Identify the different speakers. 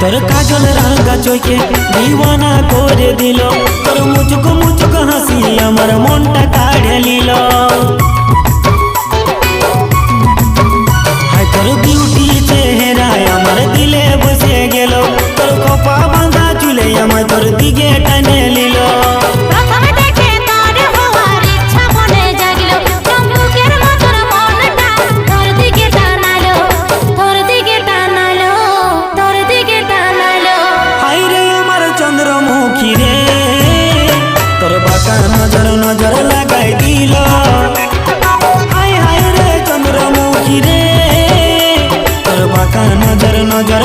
Speaker 1: তোর কাজল রাঙা চোখে দিওয়ানা করে দিল, তোর মুচুক মুচুক হাসি আমার মনটা কাড়ে নিল। হায় তোর বিউটি চেহারায় আমার দিলে বসে গেল, তোর খোপা বাঁধা চুলে আমার তোর দিকে টানে নিল। নজর নজর লাগাই দিল, হায় হায় রে চন্দ্রমুখী রে, তোর বাঁকা নজর নজর